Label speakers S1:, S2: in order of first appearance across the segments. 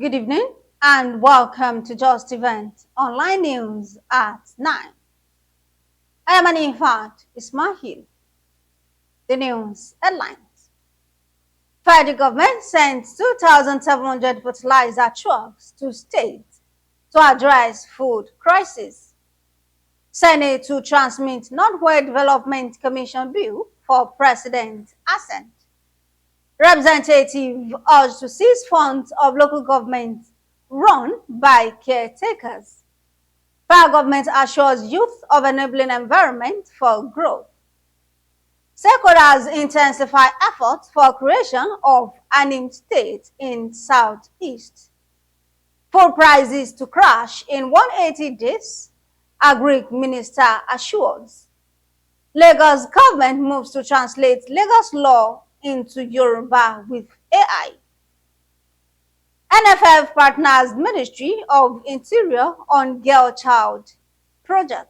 S1: Good evening and welcome to Justeventonline News at 9. I am Anifat Ismail. The news headlines. Federal government sends 2,700 fertilizer trucks to states to address food crisis. Senate to transmit Northwest Development Commission bill for President assent. Representative urged to seize funds of local government run by caretakers. Federal government assures youth of enabling environment for growth. Stakeholders intensify efforts for creation of ANIM state in Southeast. Food prices to crash in 180 days, Agric Minister assures. Lagos government moves to translate Lagos law into Yoruba with AI. NFF partners Ministry of Interior on Girl Child project.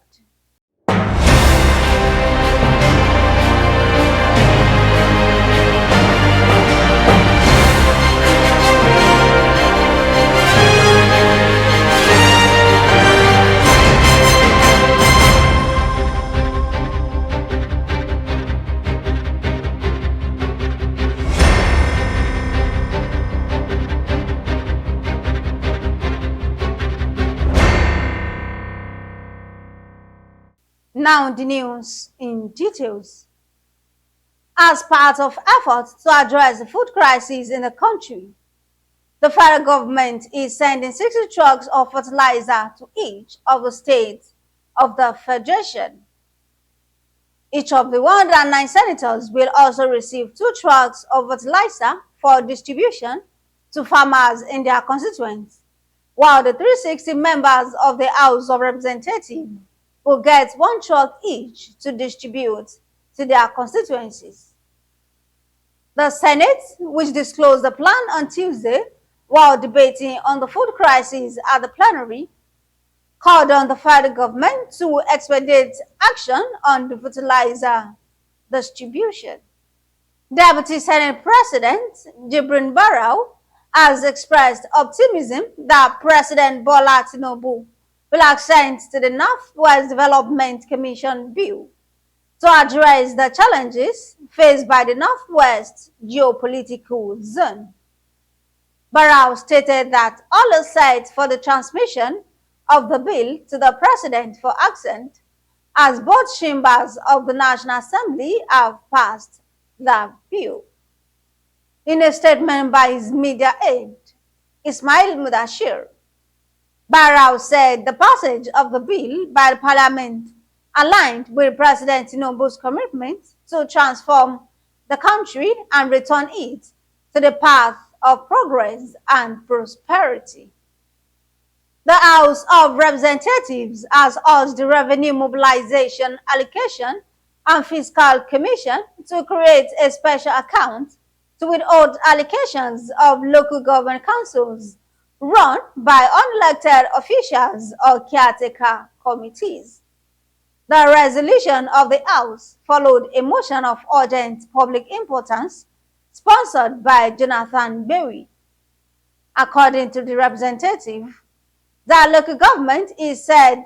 S1: Now the news in details. As part of efforts to address the food crisis in the country, the federal government is sending 60 trucks of fertilizer to each of the states of the Federation. Each of the 109 senators will also receive 2 trucks of fertilizer for distribution to farmers in their constituents, while the 360 members of the House of Representatives will get 1 truck each to distribute to their constituencies. The Senate, which disclosed the plan on Tuesday while debating on the food crisis at the plenary, called on the federal government to expedite action on the fertilizer distribution. Deputy Senate President Jibrin Barrow has expressed optimism that President Bola Tinubu will assent to the Northwest Development Commission bill to address the challenges faced by the Northwest geopolitical zone. Barrow stated that all is set for the transmission of the bill to the President for assent, as both chambers of the National Assembly have passed the bill. In a statement by his media aide, Ismail Mudashir, Barrow said the passage of the bill by the Parliament aligned with President Tinubu's commitment to transform the country and return it to the path of progress and prosperity. The House of Representatives has urged the Revenue Mobilization Allocation and Fiscal Commission to create a special account to withhold allocations of local government councils run by unelected officials or caretaker committees. The resolution of the House followed a motion of urgent public importance sponsored by Jonathan Berry. According to the representative, the local government is said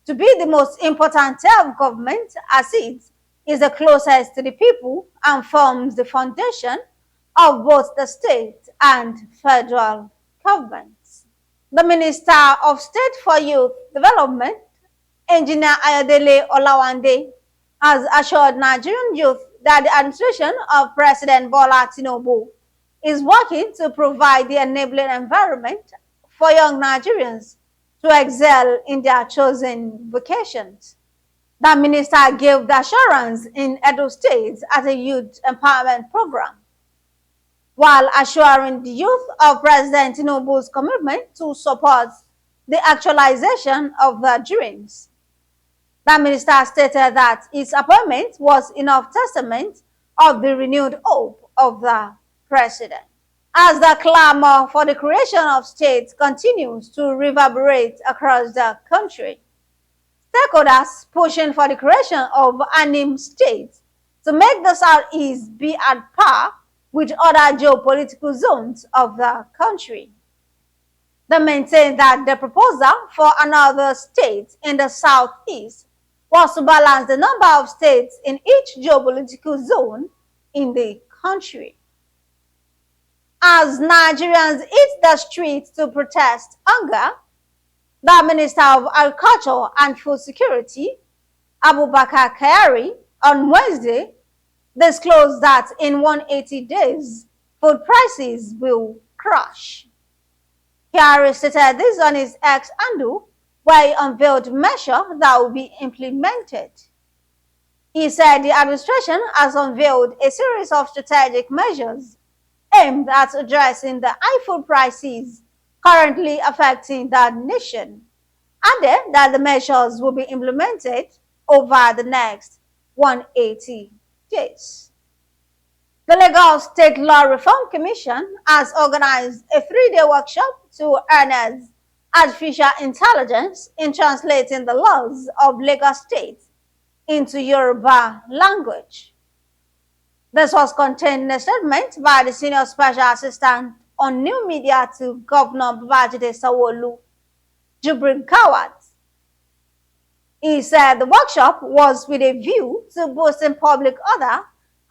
S1: to be the most important tier of government as it is the closest to the people and forms the foundation of both the state and federal governments. The Minister of State for Youth Development, Engineer Ayodele Olawande, has assured Nigerian youth that the administration of President Bola Tinubu is working to provide the enabling environment for young Nigerians to excel in their chosen vocations. The minister gave the assurance in Edo State at a youth empowerment program, while assuring the youth of President Tinubu's commitment to support the actualization of their dreams. The minister stated that his appointment was enough testament of the renewed hope of the president. As the clamor for the creation of states continues to reverberate across the country, stakeholders pushing for the creation of ANIM states to make the Southeast be at par with other geopolitical zones of the country. The minister gave the assurance in Edo State at a youth empowerment program, while assuring the youth of President Tinubu's commitment to support the actualization of their dreams. The minister stated that his appointment was enough testament of the renewed hope of the president. As the clamor for the creation of ANIM states, stakeholders pushing for the creation of ANIM states to make the Southeast be at par with other geopolitical zones of the country. They maintain that the proposal for another state in the southeast was to balance the number of states in each geopolitical zone in the country. As Nigerians hit the streets to protest hunger, the Minister of Agriculture and Food Security, Abubakar Kyari, on Wednesday, disclosed that in 180 days, food prices will crash. Kyari stated this on his X handle, where he unveiled measures that will be implemented. He said the administration has unveiled a series of strategic measures aimed at addressing the high food prices currently affecting the nation, added that the measures will be implemented over the next 180 days. The Lagos State Law Reform Commission has organized a 3-day workshop to harness artificial intelligence in translating the laws of Lagos State into Yoruba language. This was contained in a statement by the Senior Special Assistant on New Media to Governor Babajide Sanwo-Olu, Jubril Gawat. He said the workshop was with a view to boosting public order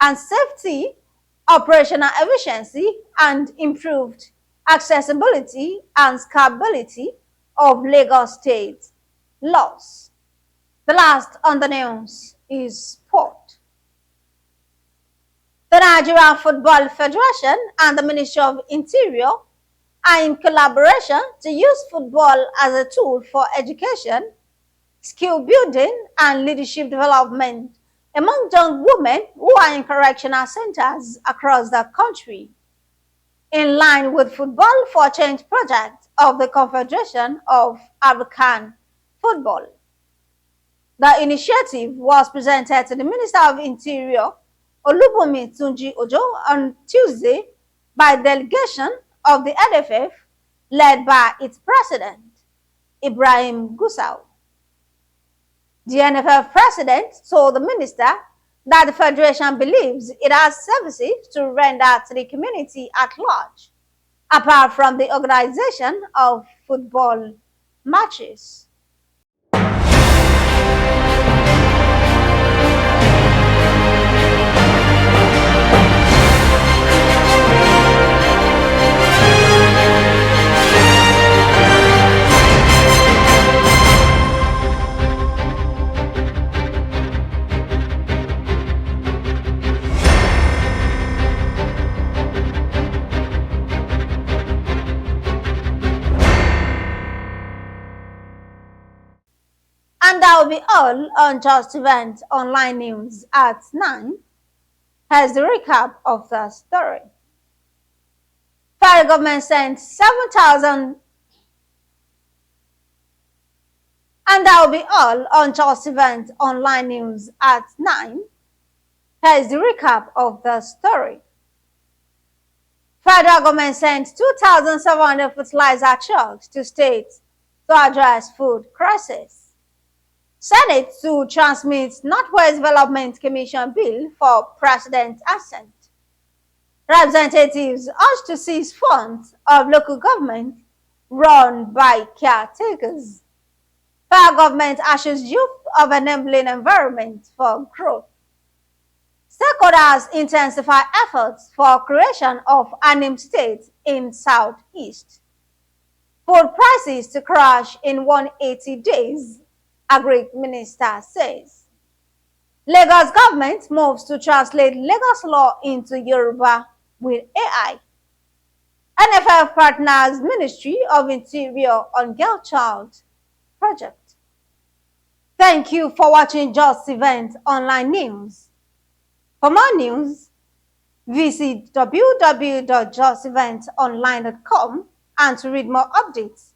S1: and safety, operational efficiency, and improved accessibility and scalability of Lagos State laws. The last on the news is sport. The Nigerian Football Federation and the Ministry of Interior are in collaboration to use football as a tool for education, skill building, and leadership development among young women who are in correctional centers across the country, in line with Football for Change project of the Confederation of African Football. The initiative was presented to the Minister of Interior, Olubunmi Tunji Ojo, on Tuesday by a delegation of the NFF led by its president, Ibrahim Gusau. The NFF president told the minister that the federation believes it has services to render to the community at large, apart from the organization of football matches. And that will be all on Justeventonline News at 9. Here's the recap of the story. Federal government sent 7,000. And that will be all on Justeventonline News at 9. Here's the recap of the story. Federal government sent 2,700 fertilizer trucks to states to address food crisis. Senate to transmit Northwest Development Commission bill for President assent. Representatives urged to seize funds of local government run by caretakers. Federal government assures youth of enabling environment for growth. Stakeholders intensify efforts for creation of ANIM state in Southeast. Food prices to crash in 180 days. Agric Minister says. Lagos government moves to translate Lagos law into Yoruba with AI. NFF partners Ministry of Interior on Girl Child project. Thank you for watching Justeventonline News. For more news, visit www.justeventonline.com and to read more updates.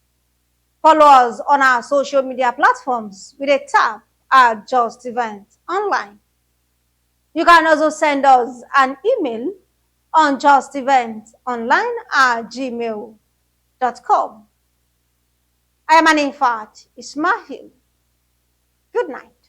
S1: Follow us on our social media platforms with a tap at Justeventonline. You can also send us an email on justeventonline@gmail.com. I am Anifat Ismail. Good night.